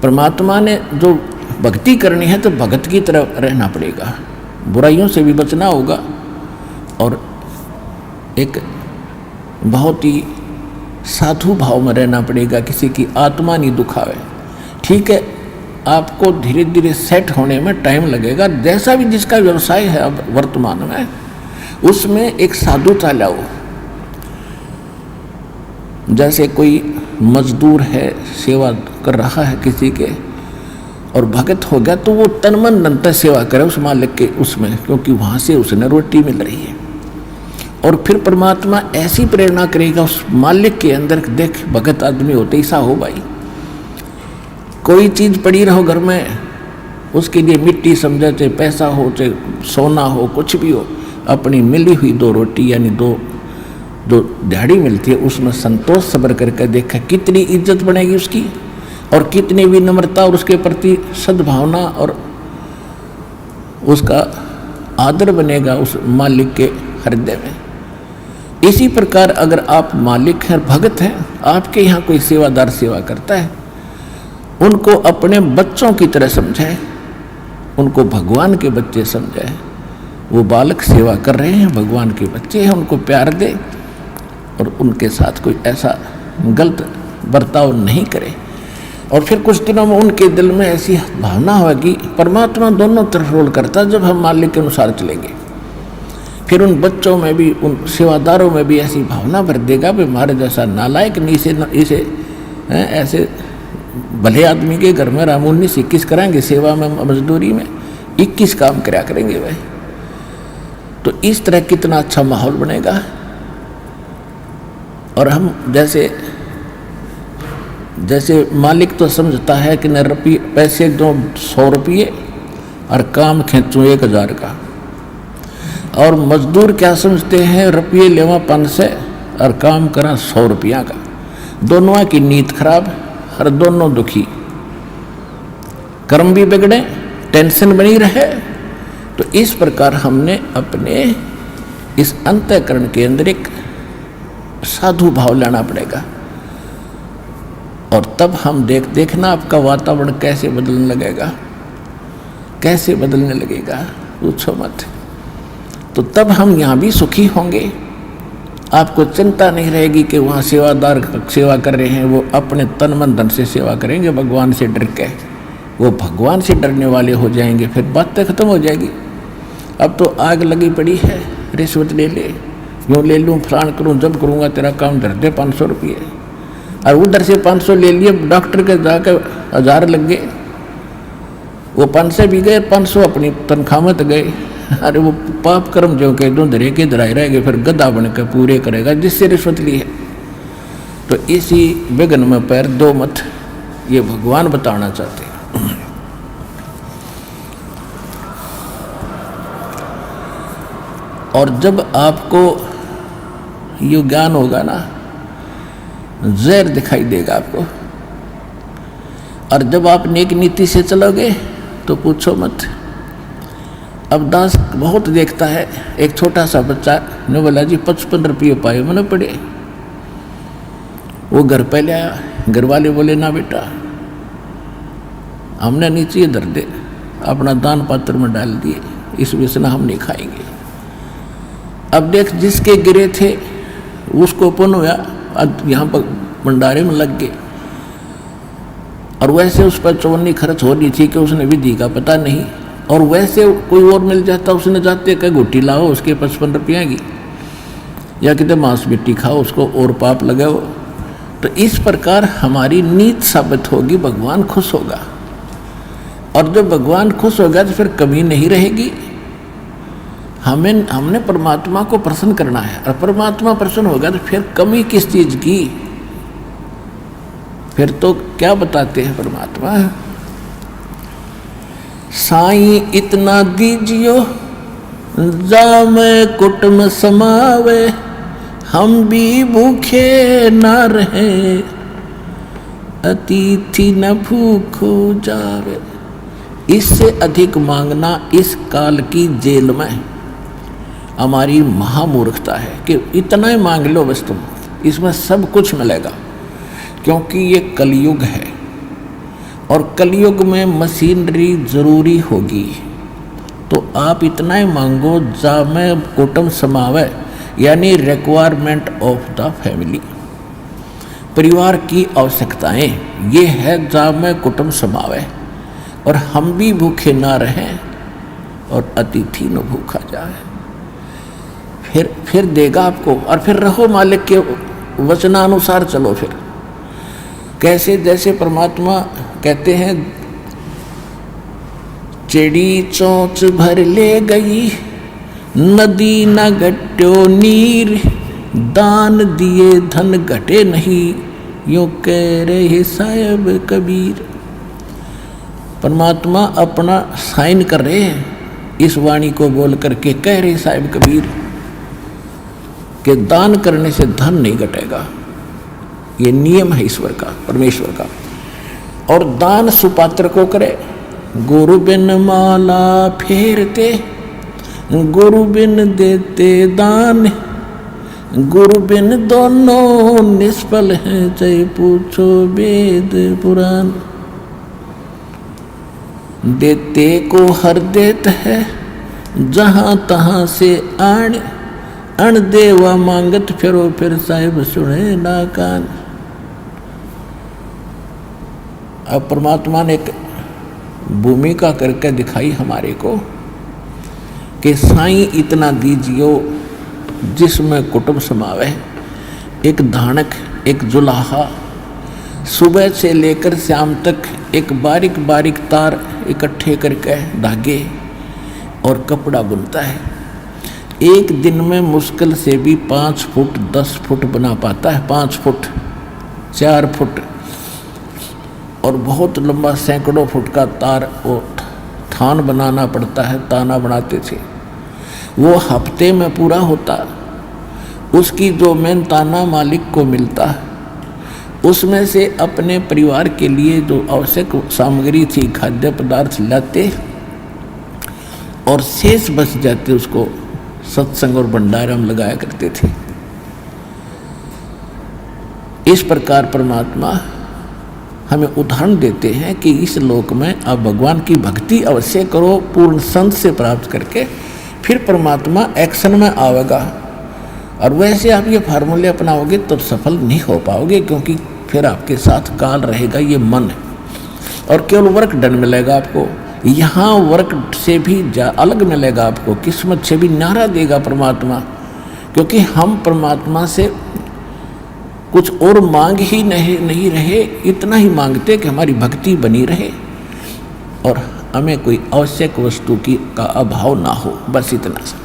परमात्मा ने जो भक्ति करनी है तो भगत की तरह रहना पड़ेगा, बुराइयों से भी बचना होगा और एक बहुत ही साधु भाव में रहना पड़ेगा, किसी की आत्मा नहीं दुखावे। ठीक है, आपको धीरे धीरे सेट होने में टाइम लगेगा, जैसा भी जिसका व्यवसाय है अब वर्तमान में उसमें एक साधुता लाओ। जैसे कोई मजदूर है, सेवा कर रहा है किसी के और भगत हो गया तो वो तन मन धन से सेवा करे उस मालिक के उसमें, क्योंकि वहाँ से उसने रोटी मिल रही है। और फिर परमात्मा ऐसी प्रेरणा करेगा उस मालिक के अंदर, देख भगत आदमी होते ऐसा हो भाई, कोई चीज़ पड़ी रहो घर में उसके लिए मिट्टी समझे, चाहे पैसा हो चाहे सोना हो कुछ भी हो, अपनी मिली हुई 2 रोटी यानी 2 जो दिहाड़ी मिलती है उसमें संतोष सब्र करके देखा कितनी इज्जत बनेगी उसकी और कितनी विनम्रता और उसके प्रति सद्भावना और उसका आदर बनेगा उस मालिक के हृदय में। इसी प्रकार अगर आप मालिक हैं, भगत हैं, आपके यहाँ कोई सेवादार सेवा करता है, उनको अपने बच्चों की तरह समझाए, उनको भगवान के बच्चे समझाए। वो बालक सेवा कर रहे हैं, भगवान के बच्चे हैं, उनको प्यार दे और उनके साथ कोई ऐसा गलत बर्ताव नहीं करे। और फिर कुछ दिनों में उनके दिल में ऐसी भावना होगी, परमात्मा दोनों तरफ रोल करता है, जब हम मालिक के अनुसार चलेंगे फिर उन बच्चों में भी, उन सेवादारों में भी ऐसी भावना भर देगा भी हमारे जैसा नालायक नहीं, इसे ऐसे भले आदमी के घर में रामून 21 कराएंगे, सेवा में मजदूरी में 21 काम कराया करेंगे भाई। तो इस तरह कितना अच्छा माहौल बनेगा। और हम जैसे मालिक तो समझता है कि न रुपये पैसे दो 100 रुपये और काम खींचूँ 1000 का, और मजदूर क्या समझते हैं, रुपये लेवा 500 और काम करा 100 रुपया का। दोनों की नीयत खराब और दोनों दुखी, कर्म भी बिगड़े, टेंशन बनी रहे। तो इस प्रकार हमने अपने इस अंतःकरण के अंदर एक साधु भाव लाना पड़ेगा और तब हम देखना आपका वातावरण कैसे बदलने लगेगा, कैसे बदलने लगेगा, पूछो मत। तो तब हम यहाँ भी सुखी होंगे, आपको चिंता नहीं रहेगी कि वहाँ सेवादार सेवा कर रहे हैं, वो अपने तन मन धन से सेवा करेंगे, भगवान से डर के वो भगवान से डरने वाले हो जाएंगे, फिर बातें खत्म हो जाएगी। अब तो आग लगी पड़ी है, रिश्वत ले ले, यूँ ले लूँ, फलान करूँ, जब करूँगा तेरा काम धर दे 500 रुपये, और उधर से 500 ले लिए, डॉक्टर के जाकर 1000 लग गए, वो 500 भी गए, 500 अपनी तनख्वाह में तो गए। अरे वो पाप कर्म जो कह दो धरे के धराए रहेंगे, फिर गधा बन के पूरे करेगा जिससे रिश्वत ली है। तो इसी विघ्न में पैर दो मत, ये भगवान बताना चाहते हैं। और जब आपको ये ज्ञान होगा ना, जहर दिखाई देगा आपको, और जब आप नेक नीति से चलोगे तो पूछो मत। अब दास बहुत देखता है, एक छोटा सा बच्चा ने बोला जी 55 रुपये पाए मैंने पड़े, वो घर पे ले आया, घर वाले बोले ना बेटा हमने नीचे धर दे, अपना दान पात्र में डाल दिए, इस वजह हम नहीं खाएंगे। अब देख जिसके गिरे थे उसको पुण्य हुआ, यहाँ पर भंडारे में लग गए, और वैसे उस पर चौनी खर्च हो रही थी कि उसने विधि का पता नहीं, और वैसे कोई और मिल जाता उसने जाते का घुट्टी लाओ उसके 55 रुपया की, या कितने मांस मिट्टी खाओ उसको और पाप लगाओ। तो इस प्रकार हमारी नीत साबित होगी, भगवान खुश होगा, और जब भगवान खुश होगा तो फिर कमी नहीं रहेगी। हमने परमात्मा को प्रसन्न करना है, और परमात्मा प्रसन्न होगा तो फिर कमी किस चीज की, फिर तो क्या बताते हैं परमात्मा, साईं इतना दीजियो जामे कुटुम समावे, हम भी भूखे न रहे, अतिथि न भूखो जावे। इससे अधिक मांगना इस काल की जेल में हमारी महामूर्खता है कि इतना ही मांग लो बस तुम, इसमें सब कुछ मिलेगा, क्योंकि ये कलयुग है और कलयुग में मशीनरी जरूरी होगी, तो आप इतना ही मांगो जा में कुटुंब समावे, यानी रिक्वायरमेंट ऑफ द फैमिली, परिवार की आवश्यकताएं ये है जा में कुटुंब समावे, और हम भी भूखे ना रहें और अतिथि न भूखा जाए। फिर देगा आपको, और फिर रहो मालिक के वचनानुसार चलो। फिर कैसे, जैसे परमात्मा कहते हैं, चिड़ी चोंच भर ले गई नदी न घट्यो नीर, दान दिए धन घटे नहीं, यूं कह रहे साहिब कबीर। परमात्मा अपना साइन कर रहे हैं इस वाणी को बोल करके, कह रहे साहिब कबीर कि दान करने से धन नहीं घटेगा, ये नियम है ईश्वर का, परमेश्वर का। और दान सुपात्र को करे, गुरु बिन माला फेरते, गुरु बिन देते दान, गुरु बिन दोनों निष्फल हैं, चाहे पूछो वेद पुराण। देते को हर देत है, जहां तहां से आण, अण देवा मांगत फिरो, फिर साहिब सुने ना कान। अब परमात्मा ने एक भूमिका करके दिखाई हमारे को कि साईं इतना दीजियो जिसमें कुटुंब समावे। एक धानक, एक जुलाहा, सुबह से लेकर शाम तक एक बारीक बारीक तार इकट्ठे करके धागे और कपड़ा बुनता है। एक दिन में मुश्किल से भी 5 फुट 10 फुट बना पाता है, 5 फुट 4 फुट, और बहुत लंबा सैकड़ों फुट का तार वो थान बनाना पड़ता है, ताना बनाते थे। वो हफ्ते में पूरा होता। उसकी जो मेहनताना मालिक को मिलता, उसमें से अपने परिवार के लिए जो आवश्यक सामग्री थी, खाद्य पदार्थ लाते, और शेष बच जाते उसको सत्संग और भंडारा में लगाया करते थे। इस प्रकार परमात्मा हमें उदाहरण देते हैं कि इस लोक में आप भगवान की भक्ति अवश्य करो, पूर्ण संत से प्राप्त करके, फिर परमात्मा एक्शन में आवेगा। और वैसे आप ये फार्मूले अपनाओगे तो सफल नहीं हो पाओगे, क्योंकि फिर आपके साथ काल रहेगा, ये मन है, और केवल वर्क डन मिलेगा आपको। यहाँ वर्क से भी अलग मिलेगा आपको, किस्मत से भी न्यारा देगा परमात्मा, क्योंकि हम परमात्मा से कुछ और मांग ही नहीं रहे, इतना ही मांगते कि हमारी भक्ति बनी रहे और हमें कोई आवश्यक वस्तु का अभाव ना हो, बस इतना सा।